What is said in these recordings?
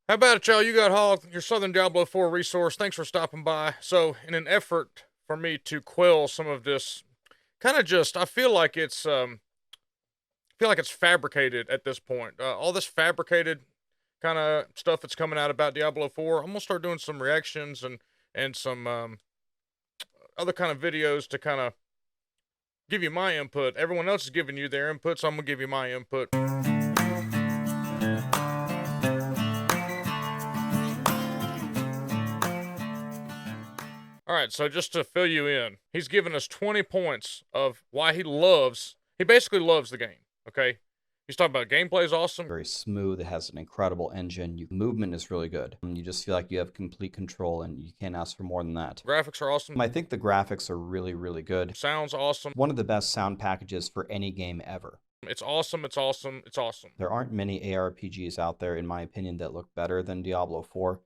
How about it, y'all? You got Hawg, your Southern Diablo IV resource. Thanks for stopping by. So, in an effort for me to quell some of this, kind of just, I feel like it's fabricated at this point. All this fabricated kind of stuff that's coming out about Diablo 4. I'm gonna start doing some reactions and some other kind of videos to kind of give you my input. Everyone else is giving you their input, so I'm gonna give you my input. All right, so just to fill you in, he's given us 20 points of why he basically loves the game, okay? He's talking about gameplay is awesome. Very smooth. It has an incredible engine. Movement is really good. You just feel like you have complete control, and you can't ask for more than that. Graphics are awesome. I think the graphics are really, really good. Sounds awesome. One of the best sound packages for any game ever. It's awesome, it's awesome, it's awesome. There aren't many ARPGs out there, in my opinion, that look better than Diablo 4.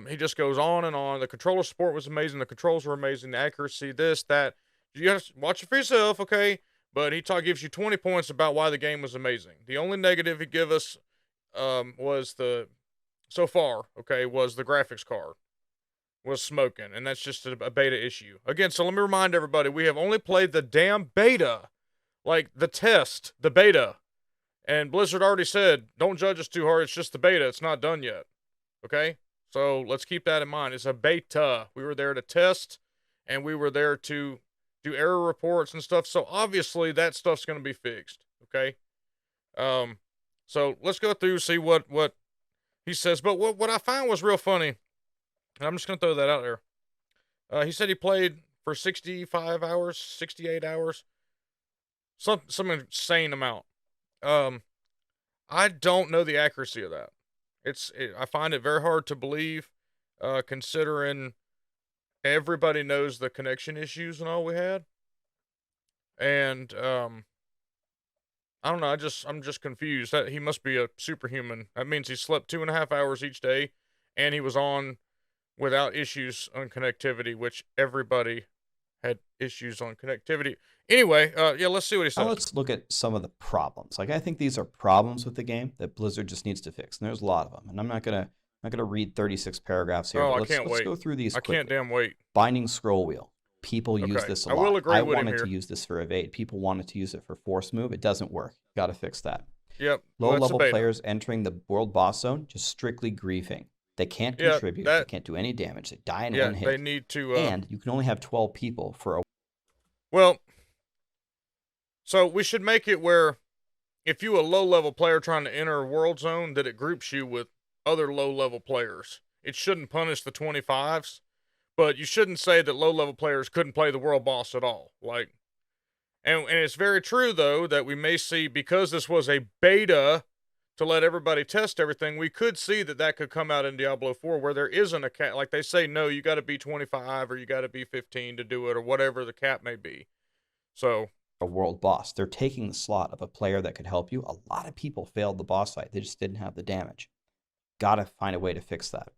He just goes on and on. The controller support was amazing. The controls were amazing. The accuracy, this, that. You have to watch it for yourself, okay? But he gives you 20 points about why the game was amazing. The only negative he give us was so far, okay, was the graphics card was smoking, and that's just a beta issue. Again, so let me remind everybody, we have only played the damn beta. Like, the test, the beta. And Blizzard already said, don't judge us too hard, it's just the beta, it's not done yet. Okay? So, let's keep that in mind. It's a beta. We were there to test, and we were there to do error reports and stuff, so obviously that stuff's going to be fixed. Okay? So, let's go through, see what he says. But what I found was real funny, and I'm just going to throw that out there. He said he played for 65 hours, 68 hours. Some insane amount. I don't know the accuracy of that. I find it very hard to believe, considering everybody knows the connection issues and all we had. And I don't know. I'm just confused. That he must be a superhuman. That means he slept 2.5 hours each day, and he was on without issues on connectivity, which everybody had issues on connectivity. Anyway, yeah, let's see what he says. Now let's look at some of the problems. Like, I think these are problems with the game that Blizzard just needs to fix, and there's a lot of them. And I'm not gonna read 36 paragraphs here. Oh, but I let's, can't let's wait. go through these quickly. I can't damn wait. Binding scroll wheel. People use Okay, this a I lot. will agree with him wanted to here. use this for evade. People wanted to use it for force move. It doesn't work. Got to fix that. Yep. Low Well, level players entering the world boss zone just strictly griefing. They can't contribute. They can't do any damage. They die in one hit. They need to. And you can only have 12 people for a. Well, so we should make it where if you a low level player trying to enter a world zone, that it groups you with other low level players. It shouldn't punish the 25s, but you shouldn't say that low level players couldn't play the world boss at all. Like, and it's very true though that we may see, because this was a beta to let everybody test everything, we could see that could come out in Diablo 4 where there isn't a cap. Like they say, no, you got to be 25 or you got to be 15 to do it or whatever the cap may be. So a world boss. They're taking the slot of a player that could help you. A lot of people failed the boss fight. They just didn't have the damage. Gotta find a way to fix that.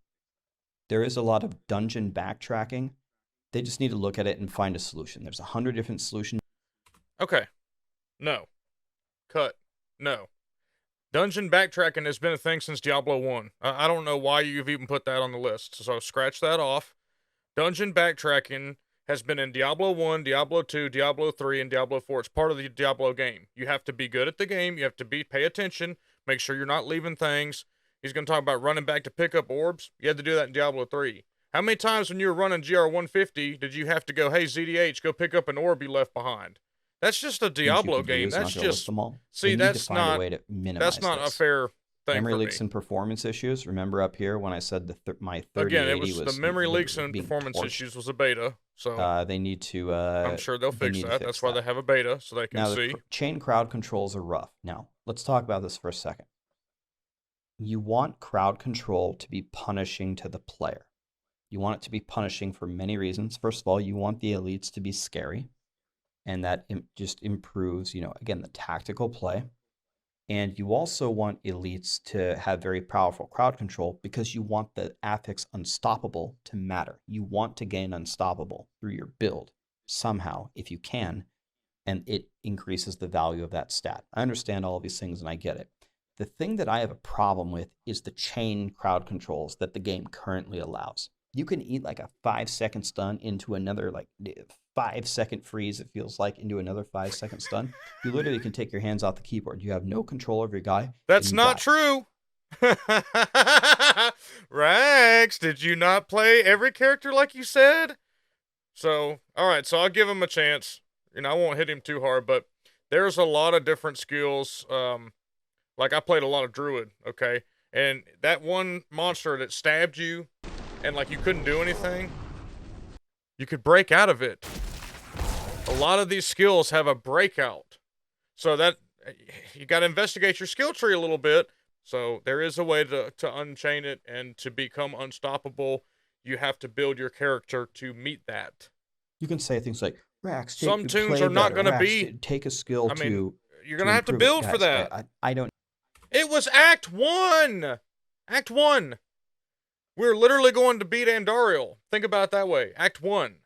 There is a lot of dungeon backtracking. They just need to look at it and find a solution. There's 100 different solutions. Okay. No. Cut. No. Dungeon backtracking has been a thing since Diablo 1. I don't know why you've even put that on the list, so scratch that off. Dungeon backtracking has been in Diablo 1, Diablo 2, Diablo 3, and Diablo 4. It's part of the Diablo game. You have to be good at the game. You have to pay attention. Make sure you're not leaving things. He's going to talk about running back to pick up orbs. You had to do that in Diablo 3. How many times when you were running GR150 did you have to go, hey, ZDH, go pick up an orb you left behind? That's just a Diablo game. That's just them all. See, that's not a fair thing. Memory leaks and performance issues. Remember up here when I said my 3080 again, it was the memory leaks and performance issues was a beta. So they need to. I'm sure they'll fix that. That's why they have a beta, so they can see. Chain crowd controls are rough. Now let's talk about this for a second. You want crowd control to be punishing to the player. You want it to be punishing for many reasons. First of all, you want the elites to be scary. And that just improves, again, the tactical play. And you also want elites to have very powerful crowd control because you want the affix unstoppable to matter. You want to gain unstoppable through your build somehow, if you can, and it increases the value of that stat. I understand all of these things and I get it. The thing that I have a problem with is the chain crowd controls that the game currently allows. You can eat like a 5-second stun into another like 5-second freeze, it feels like, into another 5-second stun. You literally can take your hands off the keyboard. You have no control over your guy. That's and you not die. true. Rex, did you not play every character like you said? So, all right, so I'll give him a chance. I won't hit him too hard, but there's a lot of different skills. Like I played a lot of Druid, okay? And that one monster that stabbed you and like you couldn't do anything, you could break out of it. A lot of these skills have a breakout. So that you got to investigate your skill tree a little bit. So there is a way to unchain it and to become unstoppable. You have to build your character to meet that. You can say things like, Rax, some tunes are not going to be. Take a skill you're going to have to build for that. I don't. It was Act 1! Act 1! We're literally going to beat Andariel. Think about it that way. Act 1.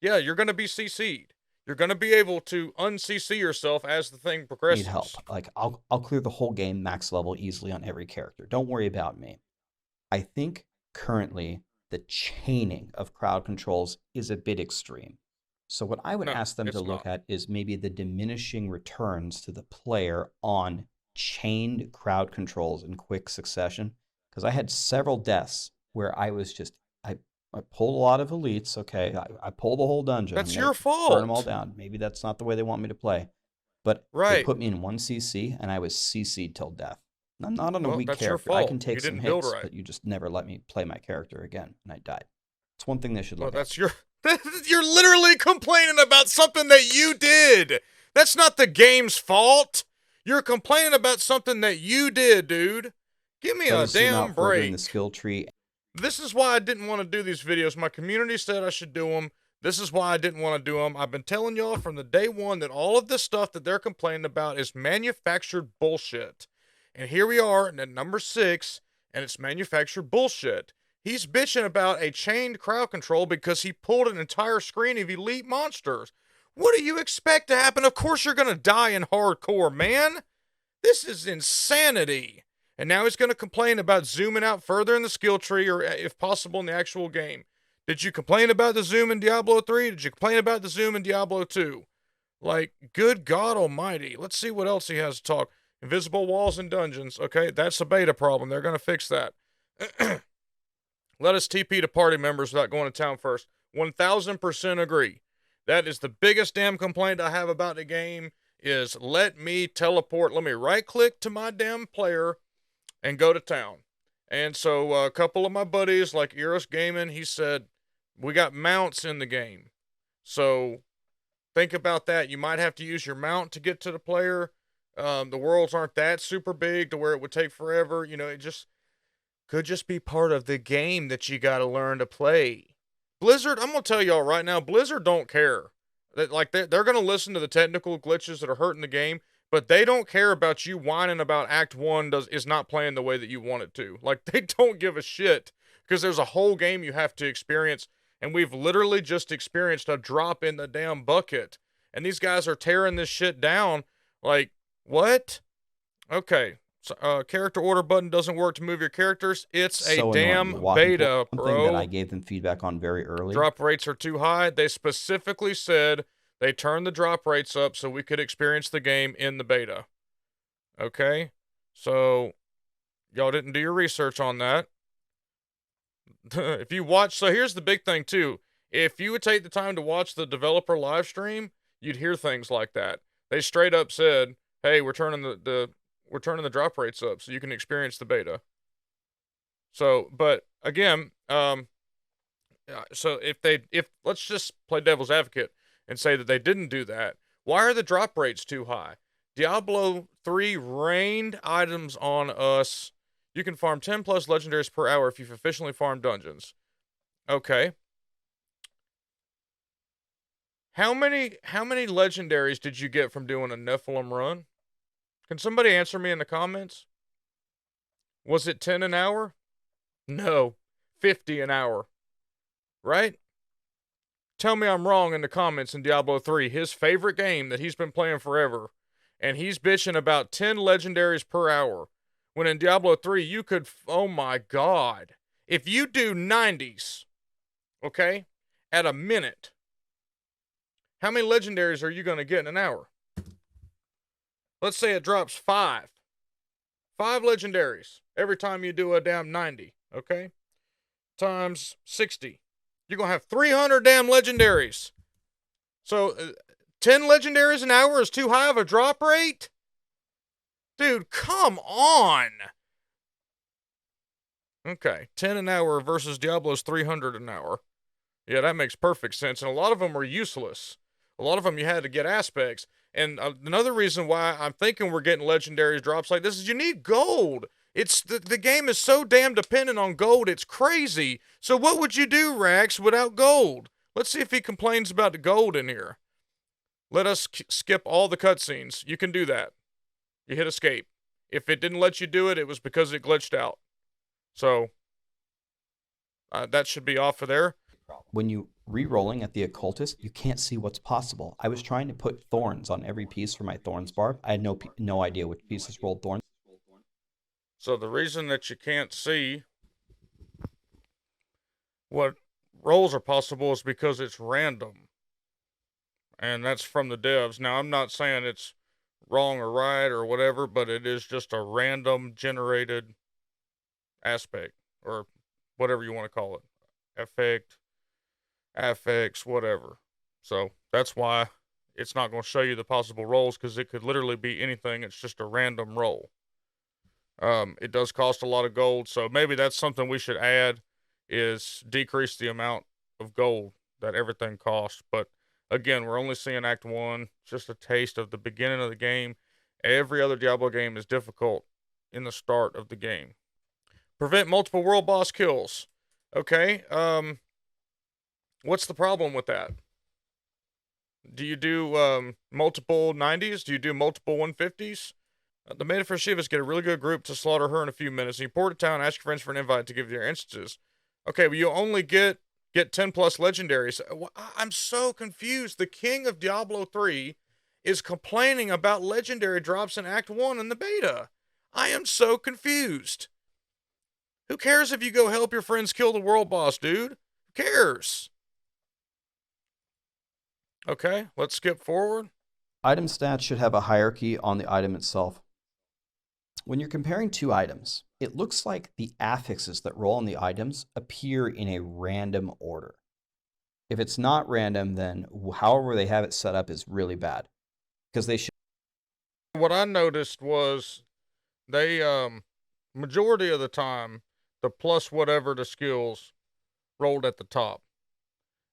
Yeah, you're going to be CC'd. You're going to be able to un-CC yourself as the thing progresses. Need help. Like, I'll clear the whole game max level easily on every character. Don't worry about me. I think currently the chaining of crowd controls is a bit extreme. So what I would ask them to look at is maybe the diminishing returns to the player on chained crowd controls in quick succession. Because I had several deaths where I was just, I pulled a lot of elites, okay? I pulled the whole dungeon. That's your fault. Burn them all down. Maybe that's not the way they want me to play. But they put me in one CC, and I was CC'd till death. I'm not on a weak character. I can take some hits, but you just never let me play my character again, and I died. It's one thing they should look at. You're literally complaining about something that you did. That's not the game's fault. You're complaining about something that you did, dude. Give me a damn break. The skill tree. This is why I didn't want to do these videos. My community said I should do them. This is why I didn't want to do them. I've been telling y'all from the day one that all of this stuff that they're complaining about is manufactured bullshit. And here we are at number 6, and it's manufactured bullshit. He's bitching about a chained crowd control because he pulled an entire screen of elite monsters. What do you expect to happen? Of course you're going to die in hardcore, man. This is insanity. And now he's going to complain about zooming out further in the skill tree or, if possible, in the actual game. Did you complain about the zoom in Diablo 3? Did you complain about the zoom in Diablo 2? Like, good God almighty. Let's see what else he has to talk. Invisible walls and dungeons. Okay, that's a beta problem. They're going to fix that. Let us TP to party members without going to town first. 1000% agree. That is the biggest damn complaint I have about the game is let me teleport. Let me right-click to my damn player and go to town. And so a couple of my buddies, like Eros Gaming, he said, we got mounts in the game. So think about that. You might have to use your mount to get to the player. The worlds aren't that super big to where it would take forever. It just could just be part of the game that you got to learn to play. Blizzard, I'm going to tell y'all right now, Blizzard don't care. They're going to listen to the technical glitches that are hurting the game. But they don't care about you whining about Act 1 is not playing the way that you want it to. Like, they don't give a shit. Because there's a whole game you have to experience. And we've literally just experienced a drop in the damn bucket. And these guys are tearing this shit down. Like, what? Okay. So, character order button doesn't work to move your characters. It's a damn beta, bro. One thing that I gave them feedback on very early. Drop rates are too high. They specifically said they turned the drop rates up so we could experience the game in the beta. Okay? So, y'all didn't do your research on that. If you watch, so here's the big thing too. If you would take the time to watch the developer live stream, you'd hear things like that. They straight up said, hey, we're turning the drop rates up so you can experience the beta. So, but again, so if let's just play devil's advocate and say that they didn't do that, why are the drop rates too high? Diablo 3 rained items on us. You can farm 10 plus legendaries per hour if you've efficiently farmed dungeons. Okay. How many legendaries did you get from doing a Nephilim run? Can somebody answer me in the comments? Was it 10 an hour? No, 50 an hour. Right? Tell me I'm wrong in the comments in Diablo 3, his favorite game that he's been playing forever. And he's bitching about 10 legendaries per hour. When in Diablo 3, you could, oh my God. If you do 90s, okay, at a minute, how many legendaries are you going to get in an hour? Let's say it drops 5. 5 legendaries every time you do a damn 90, okay? Times 60. You're going to have 300 damn legendaries. So, 10 legendaries an hour is too high of a drop rate? Dude, come on. Okay, 10 an hour versus Diablo's 300 an hour. Yeah, that makes perfect sense. And a lot of them were useless. A lot of them you had to get aspects. And another reason why I'm thinking we're getting legendary drops like this is you need gold. It's the game is so damn dependent on gold, it's crazy. So what would you do, Rax, without gold? Let's see if he complains about the gold in here. Let us skip all the cutscenes. You can do that. You hit escape. If it didn't let you do it, it was because it glitched out. So that should be off of there. When you re-rolling at the Occultist, you can't see what's possible. I was trying to put thorns on every piece for my thorns bar. I had no idea which pieces rolled thorns. So the reason that you can't see what rolls are possible is because it's random. And that's from the devs. Now, I'm not saying it's wrong or right or whatever, but it is just a random generated aspect or whatever you want to call it. Effect, affix, whatever. So that's why it's not going to show you the possible rolls because it could literally be anything. It's just a random roll. It does cost a lot of gold, so maybe that's something we should add is decrease the amount of gold that everything costs. But again, we're only seeing Act 1, just a taste of the beginning of the game. Every other Diablo game is difficult in the start of the game. Prevent multiple world boss kills. Okay, what's the problem with that? Do you do multiple 90s? Do you do multiple 150s? The Maiden for Shivas get a really good group to slaughter her in a few minutes. You port to town, ask your friends for an invite to give you their instances. Okay, but you only get 10 plus legendaries. I'm so confused. The king of Diablo 3 is complaining about legendary drops in Act 1 in the beta. I am so confused. Who cares if you go help your friends kill the world boss, dude? Who cares? Okay, let's skip forward. Item stats should have a hierarchy on the item itself. When you're comparing two items, it looks like the affixes that roll on the items appear in a random order. If it's not random, then however they have it set up is really bad. Because they should. What I noticed was they, majority of the time, the plus whatever the skills rolled at the top.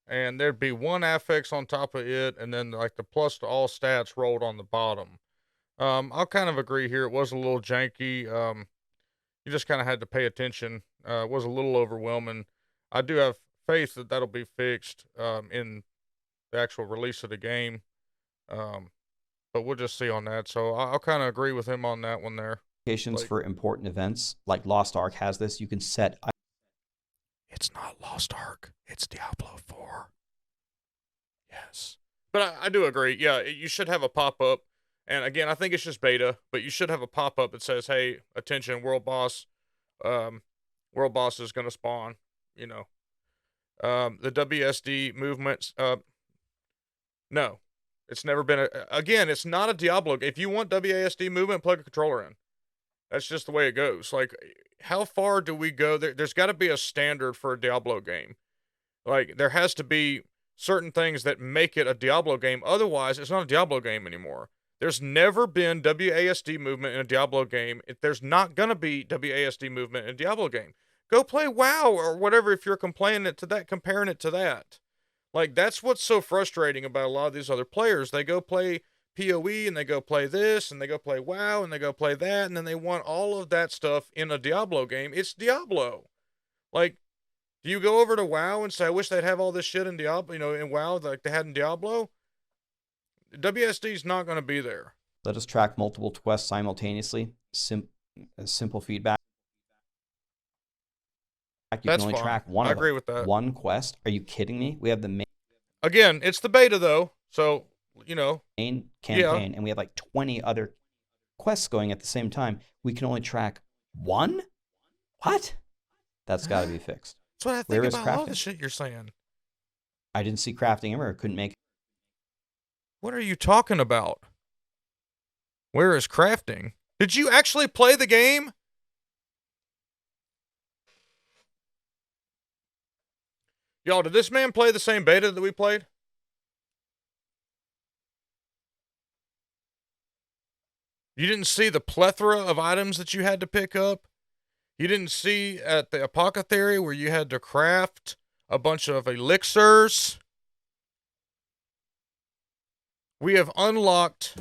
And there'd be one affix on top of it, and then like the plus to all stats rolled on the bottom. I'll kind of agree here. It was a little janky. You just kind of had to pay attention. It was a little overwhelming. I do have faith that that'll be fixed in the actual release of the game. But we'll just see on that. So I'll kind of agree with him on that one there. Notifications for important events, like Lost Ark has this. You can set. It's not Lost Ark. It's Diablo 4. Yes. But I do agree. Yeah, you should have a pop-up. And again, I think it's just beta, but you should have a pop-up that says, hey, attention, world boss is going to spawn, you know. The WSD movements, no. It's never been again, it's not a Diablo. If you want WASD movement, plug a controller in. That's just the way it goes. Like, how far do we go? There's got to be a standard for a Diablo game. Like, there has to be certain things that make it a Diablo game. Otherwise, it's not a Diablo game anymore. There's never been WASD movement in a Diablo game. There's not going to be WASD movement in a Diablo game. Go play WoW or whatever if you're comparing it to that. Like, that's what's so frustrating about a lot of these other players. They go play PoE and they go play this and they go play WoW and they go play that, and then they want all of that stuff in a Diablo game. It's Diablo. Like, do you go over to WoW and say, I wish they'd have all this shit in Diablo, in WoW like they had in Diablo? WSD's not going to be there. Let us track multiple quests simultaneously. Simple feedback. You can only track one. I agree with that. One quest. Are you kidding me? We have the main. Again, it's the beta though, so main campaign, and we have like 20 other quests going at the same time. We can only track 1? What? That's got to be fixed. That's what I think Where is about a lot of the crafting? shit you're saying. I didn't see crafting ever. Couldn't make. What are you talking about? Where is crafting? Did you actually play the game? Y'all, did this man play the same beta that we played? You didn't see the plethora of items that you had to pick up? You didn't see at the apothecary where you had to craft a bunch of elixirs? We have unlocked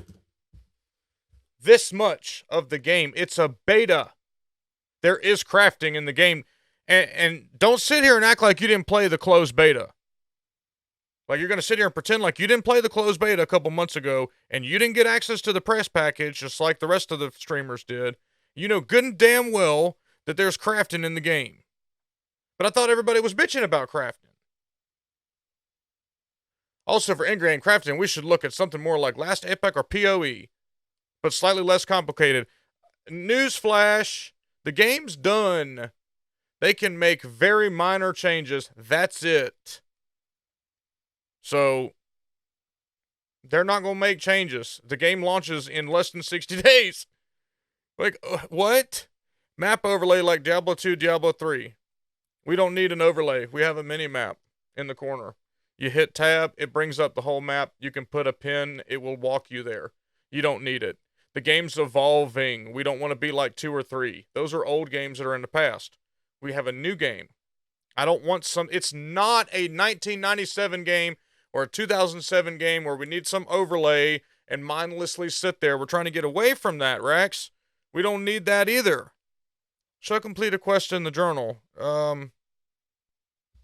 this much of the game. It's a beta. There is crafting in the game. And don't sit here and act like you didn't play the closed beta. Like you're going to sit here and pretend like you didn't play the closed beta a couple months ago and you didn't get access to the press package just like the rest of the streamers did. You know good and damn well that there's crafting in the game. But I thought everybody was bitching about crafting. Also, for in-game crafting, we should look at something more like Last Epoch or PoE, but slightly less complicated. Newsflash, the game's done. They can make very minor changes. That's it. So, they're not going to make changes. The game launches in less than 60 days. Like, what? Map overlay like Diablo 2, Diablo 3. We don't need an overlay. We have a mini map in the corner. You hit tab, it brings up the whole map. You can put a pin, it will walk you there. You don't need it. The game's evolving. We don't want to be like 2 or 3. Those are old games that are in the past. We have a new game. I don't want some... It's not a 1997 game or a 2007 game where we need some overlay and mindlessly sit there. We're trying to get away from that, Rex. We don't need that either. Show complete a quest in the journal.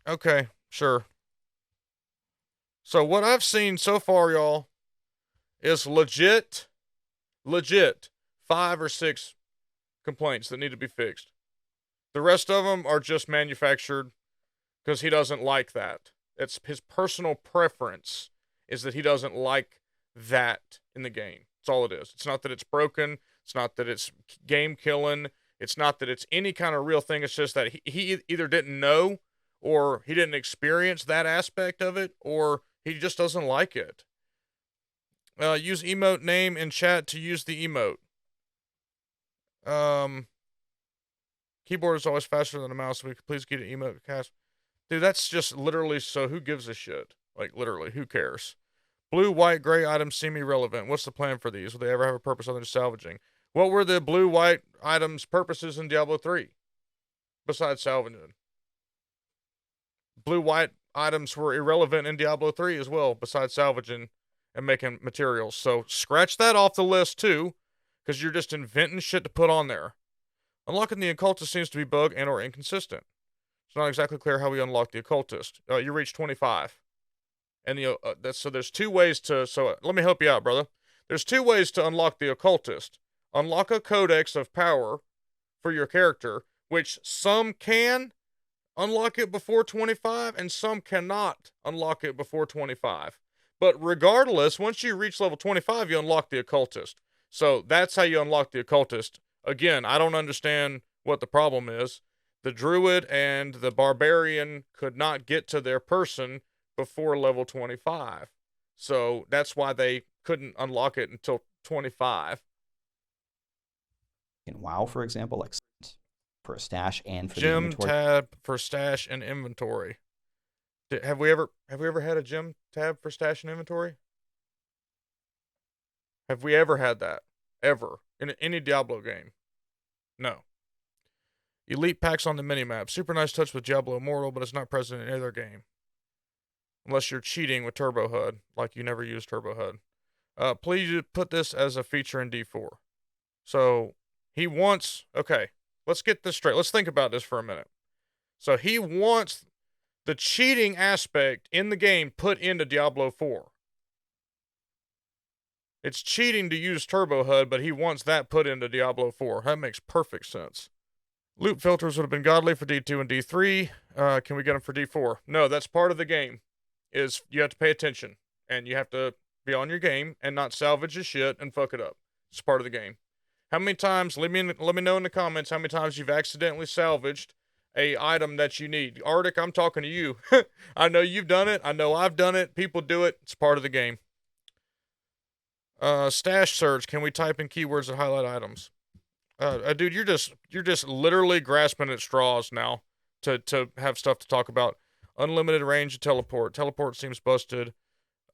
Okay, sure. So what I've seen so far, y'all, is legit 5 or 6 complaints that need to be fixed. The rest of them are just manufactured because he doesn't like that. It's his personal preference is that he doesn't like that in the game. That's all it is. It's not that it's broken. It's not that it's game killing. It's not that it's any kind of real thing. It's just that he either didn't know or he didn't experience that aspect of it or he just doesn't like it. Use emote name in chat to use the emote. Keyboard is always faster than a mouse, so we could please get an emote cast. Dude, that's just literally so who gives a shit? Like, literally, who cares? Blue, white, gray items seem irrelevant. What's the plan for these? Will they ever have a purpose other than salvaging? What were the blue, white items' purposes in Diablo 3? Besides salvaging. Blue, white items were irrelevant in Diablo 3 as well, besides salvaging and making materials. So scratch that off the list too, because you're just inventing shit to put on there. Unlocking the Occultist seems to be bug and or inconsistent. It's not exactly clear how we unlock the Occultist. You reach 25. And so there's 2 ways to... So let me help you out, brother. There's 2 ways to unlock the Occultist. Unlock a Codex of Power for your character, which some can unlock it before 25, and some cannot unlock it before 25. But regardless, once you reach level 25, you unlock the Occultist. So that's how you unlock the Occultist. Again, I don't understand what the problem is. The Druid and the Barbarian could not get to their person before level 25. So that's why they couldn't unlock it until 25. In WoW, for example, like for a stash and for Gem the inventory. tab for stash and inventory. Have we ever had a gem tab for stash and inventory? Have we ever had that? Ever. In any Diablo game? No. Elite packs on the minimap. Super nice touch with Diablo Immortal, but it's not present in any other game. Unless you're cheating with Turbo HUD, like you never use Turbo HUD. Please put this as a feature in D4. So, he wants... Okay, let's get this straight. Let's think about this for a minute. So, he wants the cheating aspect in the game put into Diablo 4. It's cheating to use Turbo HUD, but he wants that put into Diablo 4. That makes perfect sense. Loop filters would have been godly for D2 and D3. Can we get them for D4? No, that's part of the game. Is you have to pay attention. And you have to be on your game and not salvage your shit and fuck it up. It's part of the game. How many times? Let me know in the comments how many times you've accidentally salvaged a item that you need. Arctic, I'm talking to you. I know you've done it. I know I've done it. People do it. It's part of the game. Stash search. Can we type in keywords that highlight items? Dude, you're just literally grasping at straws now to have stuff to talk about. Unlimited range of teleport. Teleport seems busted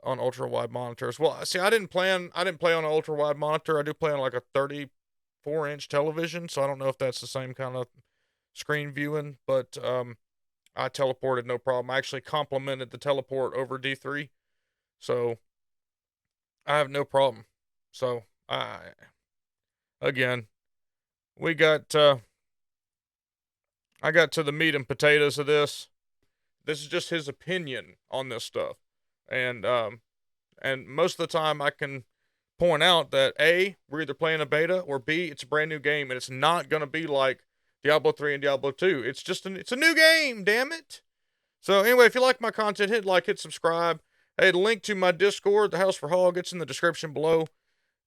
on ultra wide monitors. Well, see, I didn't play on an ultra wide monitor. I do play on like a 34-inch television, so I don't know if that's the same kind of screen viewing, but I teleported no problem. I actually complimented the teleport over D3, so I have no problem. So again, we got I got to the meat and potatoes of this. This is just his opinion on this stuff, and most of the time I can point out that A, we're either playing a beta, or B, it's a brand new game, and it's not gonna be like Diablo 3 and Diablo 2. It's just it's a new game, damn it. So anyway, if you like my content, hit like, hit subscribe. Hey, the link to my Discord, the House for Hawg, it's in the description below. If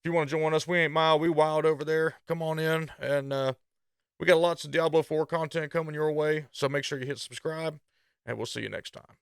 you want to join us, we ain't mild, we wild over there. Come on in, and we got lots of Diablo 4 content coming your way, so make sure you hit subscribe, and we'll see you next time.